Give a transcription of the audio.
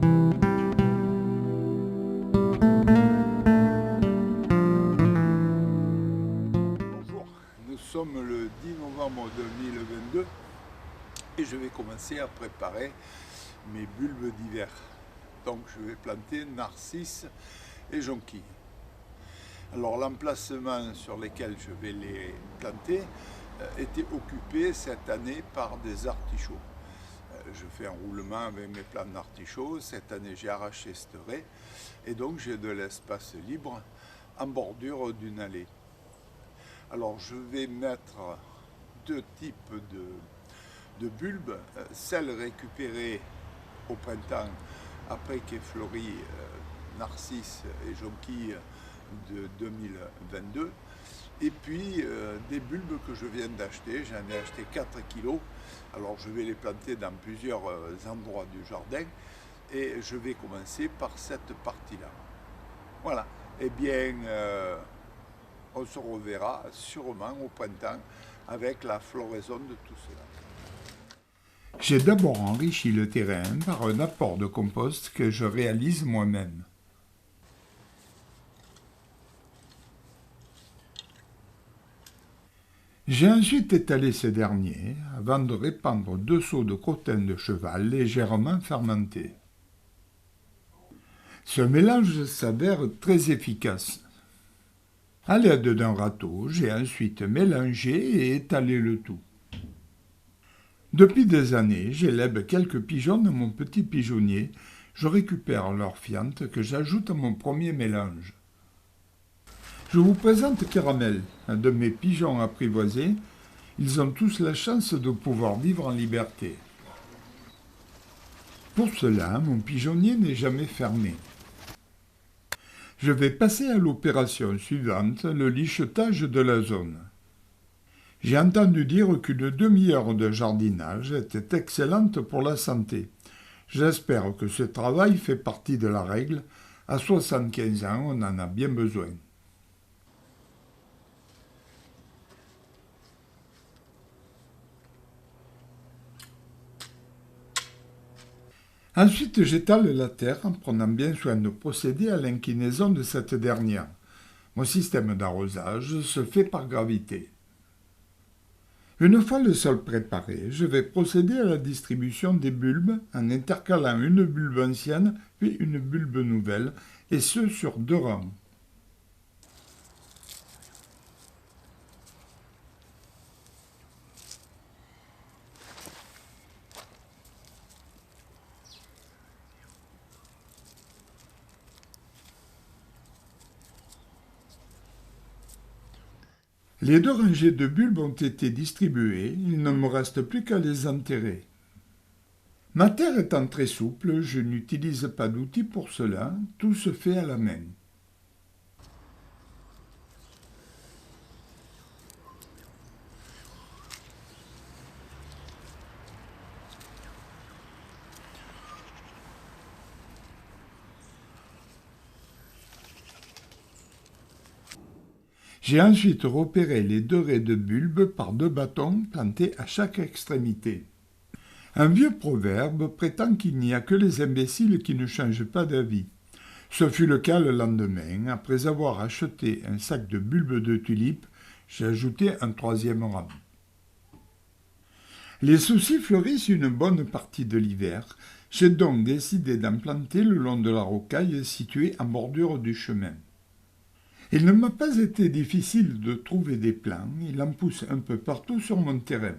Bonjour, nous sommes le 10 novembre 2022 et je vais commencer à préparer mes bulbes d'hiver. Donc je vais planter narcisses et jonquilles. Alors l'emplacement sur lequel je vais les planter était occupé cette année par des artichauts. Je fais un roulement avec mes plants d'artichauts. Cette année j'ai arraché cette raie et donc j'ai de l'espace libre en bordure d'une allée. Alors je vais mettre deux types de bulbes, celles récupérées au printemps après qu'aient fleuri narcisses et jonquilles de 2022, et puis des bulbes que je viens d'acheter, j'en ai acheté 4 kilos, alors je vais les planter dans plusieurs endroits du jardin et je vais commencer par cette partie-là. Voilà, eh bien on se reverra sûrement au printemps avec la floraison de tout cela. J'ai d'abord enrichi le terrain par un apport de compost que je réalise moi-même. J'ai ensuite étalé ce dernier avant de répandre 2 seaux de crottin de cheval légèrement fermenté. Ce mélange s'avère très efficace. À l'aide d'un râteau, j'ai ensuite mélangé et étalé le tout. Depuis des années, j'élève quelques pigeons dans mon petit pigeonnier. Je récupère leur fiente que j'ajoute à mon premier mélange. Je vous présente Caramel, un de mes pigeons apprivoisés. Ils ont tous la chance de pouvoir vivre en liberté. Pour cela, mon pigeonnier n'est jamais fermé. Je vais passer à l'opération suivante, le lichetage de la zone. J'ai entendu dire qu'une demi-heure de jardinage était excellente pour la santé. J'espère que ce travail fait partie de la règle. À 75 ans, on en a bien besoin. Ensuite, j'étale la terre en prenant bien soin de procéder à l'inclinaison de cette dernière. Mon système d'arrosage se fait par gravité. Une fois le sol préparé, je vais procéder à la distribution des bulbes en intercalant une bulbe ancienne puis une bulbe nouvelle, et ce sur 2 rangs. Les 2 rangées de bulbes ont été distribuées, il ne me reste plus qu'à les enterrer. Ma terre étant très souple, je n'utilise pas d'outils pour cela, tout se fait à la main. J'ai ensuite repéré les 2 raies de bulbes par 2 bâtons plantés à chaque extrémité. Un vieux proverbe prétend qu'il n'y a que les imbéciles qui ne changent pas d'avis. Ce fut le cas le lendemain. Après avoir acheté un sac de bulbes de tulipes, j'ai ajouté un 3e rang. Les soucis fleurissent une bonne partie de l'hiver. J'ai donc décidé d'en planter le long de la rocaille située en bordure du chemin. Il ne m'a pas été difficile de trouver des plants, il en pousse un peu partout sur mon terrain.